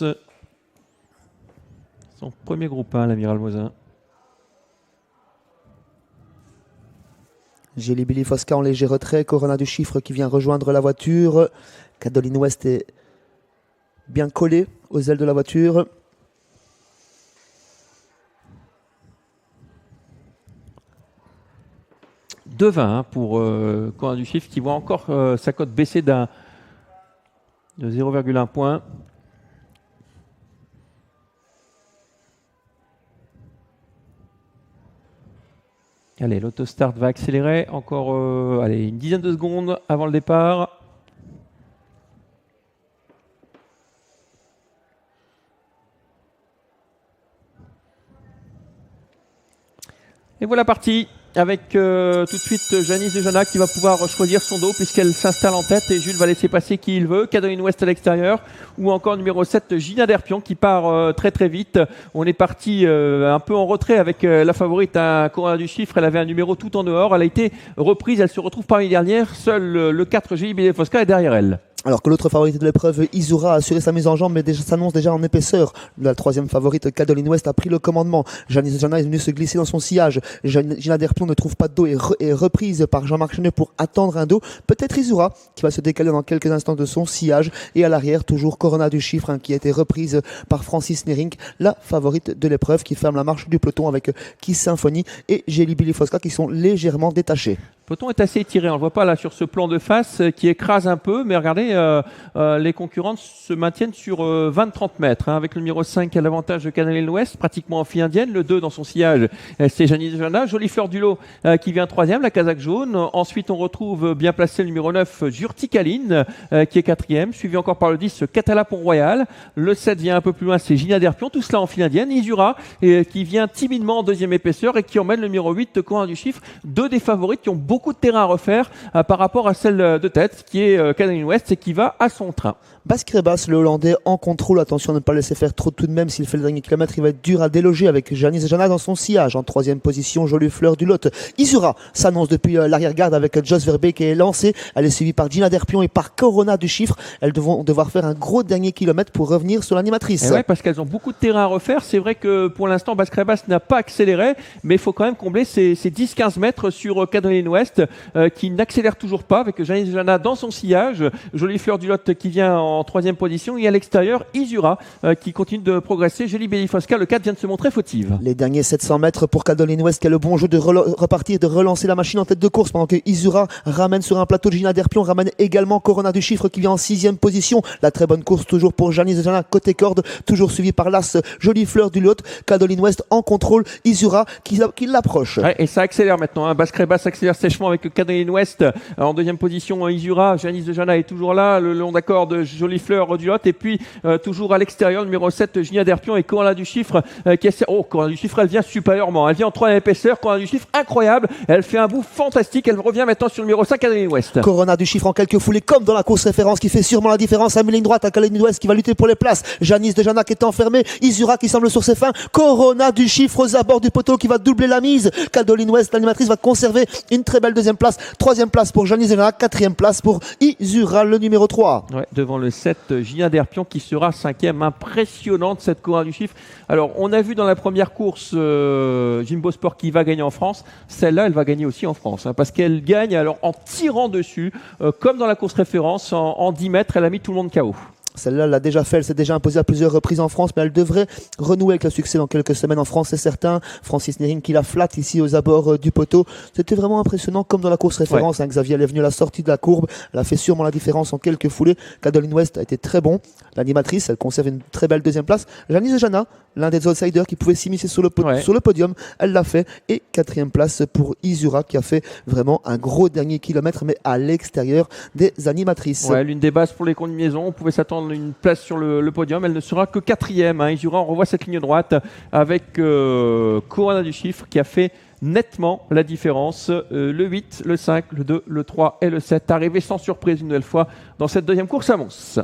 course. Son premier groupe 1, l'amiral Mosin. Jelly Billy Fosca en léger retrait. Corona du Chiffre qui vient rejoindre la voiture. Cadoline West est bien collé aux ailes de la voiture. De 20 pour Corona du Chiffre qui voit encore sa cote baisser de 0,1 point. Allez, l'autostart va accélérer. Encore allez, une dizaine de secondes avant le départ. Et voilà parti. Avec tout de suite Janice Dejana qui va pouvoir choisir son dos puisqu'elle s'installe en tête et Jules va laisser passer qui il veut. Cadoline West à l'extérieur ou encore numéro 7 Gina Derpion qui part très très vite. On est parti un peu en retrait avec la favorite à Corona du Chiffre. Elle avait un numéro tout en dehors. Elle a été reprise. Elle se retrouve parmi les dernières. Seul le 4 Jelly Billy Fosca est derrière elle. Alors que l'autre favorite de l'épreuve, Izura, a assuré sa mise en jambe, mais s'annonce déjà en épaisseur. La troisième favorite, Cadoline West, a pris le commandement. Janice Dejana est venue se glisser dans son sillage. Gina Derpion ne trouve pas de dos et est reprise par Jean-Marc Chenet pour attendre un dos. Peut-être Izura, qui va se décaler dans quelques instants de son sillage. Et à l'arrière, toujours Corona du Chiffre, qui a été reprise par Francis Nering, la favorite de l'épreuve, qui ferme la marche du peloton avec Kiss Symphony et Jelly Billy Fosca, qui sont légèrement détachés. Le peloton est assez étiré, on ne le voit pas là sur ce plan de face qui écrase un peu, mais regardez, les concurrentes se maintiennent sur 20-30 mètres, avec le numéro 5 à l'avantage de Cadoline West, pratiquement en fille indienne, le 2 dans son sillage, c'est Janice Dejana, Jolie Fleur du Lot qui vient troisième, la casaque jaune, ensuite on retrouve bien placé le numéro 9, Jurtikaline qui est quatrième, suivi encore par le 10, Catala Pont-Royal, le 7 vient un peu plus loin, c'est Gina Derpion, tout cela en fille indienne, Izura qui vient timidement en deuxième épaisseur et qui emmène le numéro 8, Corona du Chiffre, deux des favorites qui ont beaucoup de terrain à refaire par rapport à celle de tête qui est Cadoline West et qui va à son train. Basquerebas, le Hollandais en contrôle, attention à ne pas laisser faire trop tout de même, s'il fait le dernier kilomètre il va être dur à déloger avec Janice Dejana dans son sillage, en troisième position Jolie Fleur du Lot. Izura s'annonce depuis l'arrière-garde avec Jos Verbeek qui est lancée, elle est suivie par Gina Derpion et par Corona du Chiffre, elles vont devoir faire un gros dernier kilomètre pour revenir sur l'animatrice. Ouais, parce qu'elles ont beaucoup de terrain à refaire, c'est vrai que pour l'instant Basquerebas n'a pas accéléré, mais il faut quand même combler ces 10-15 mètres sur Cadoline West qui n'accélère toujours pas avec Janice Dejana dans son sillage, Jolie Fleur du Lot qui vient en troisième position et à l'extérieur Izura qui continue de progresser. Jelly Billy Fosca, le 4 vient de se montrer fautive. Les derniers 700 mètres pour Cadoline West qui a le bon jeu de repartir, de relancer la machine en tête de course pendant que Izura ramène sur un plateau de Gina Derpion, ramène également Corona du Chiffre qui vient en sixième position. La très bonne course toujours pour Janice Dejana côté corde, toujours suivi par l'As Jolie Fleur du Lot. Cadoline West en contrôle, Izura qui l'approche. Ouais, et ça accélère maintenant. Basquerebas accélère sèchement avec Cadoline West en deuxième position. Izura, Janice Dejana est toujours là, le long d'accord de Jolie Fleur du Lot et puis toujours à l'extérieur numéro 7 Gina Derpion et Corona du Chiffre qui est... Oh, Corona du Chiffre, elle vient supérieurement, elle vient en troisième épaisseur. Corona du Chiffre, incroyable, elle fait un bout fantastique, elle revient maintenant sur le numéro 5 Cadoline West. Corona du Chiffre en quelques foulées comme dans la course référence qui fait sûrement la différence à mi-ligne droite à Cadoline West qui va lutter pour les places. Janice Dejana qui est enfermée, Izura qui semble sur ses fins, Corona du Chiffre aux abords du poteau qui va doubler la mise. Cadoline West, l'animatrice, va conserver une très belle deuxième place, troisième place pour Janice Dejana, quatrième place pour Izura, le numéro 3. Ouais, devant le 7 Gina Derpion qui sera cinquième. Impressionnante cette Corona du Chiffre. Alors on a vu dans la première course Jimbo Sport qui va gagner en France. Celle-là elle va gagner aussi en France parce qu'elle gagne alors en tirant dessus comme dans la course référence en 10 mètres elle a mis tout le monde KO. Celle-là, elle l'a déjà fait, elle s'est déjà imposée à plusieurs reprises en France, mais elle devrait renouer avec le succès dans quelques semaines en France, c'est certain. Francis Nering qui la flatte ici aux abords du poteau. C'était vraiment impressionnant, comme dans la course référence. Ouais. Xavier, elle est venue à la sortie de la courbe, elle a fait sûrement la différence en quelques foulées. Cadoline West a été très bon. L'animatrice, elle conserve une très belle deuxième place. Janice Dejana, l'un des outsiders qui pouvait s'immiscer sur le podium, elle l'a fait. Et quatrième place pour Izura qui a fait vraiment un gros dernier kilomètre, mais à l'extérieur des animatrices. Ouais, l'une des bases pour les combinaisons, on pouvait s'attendre une place sur le podium, elle ne sera que quatrième. Izura, on revoit cette ligne droite avec Corona du Chiffre qui a fait nettement la différence. Le 8, le 5, le 2, le 3 et le 7 arrivé sans surprise une nouvelle fois dans cette deuxième course à Mons.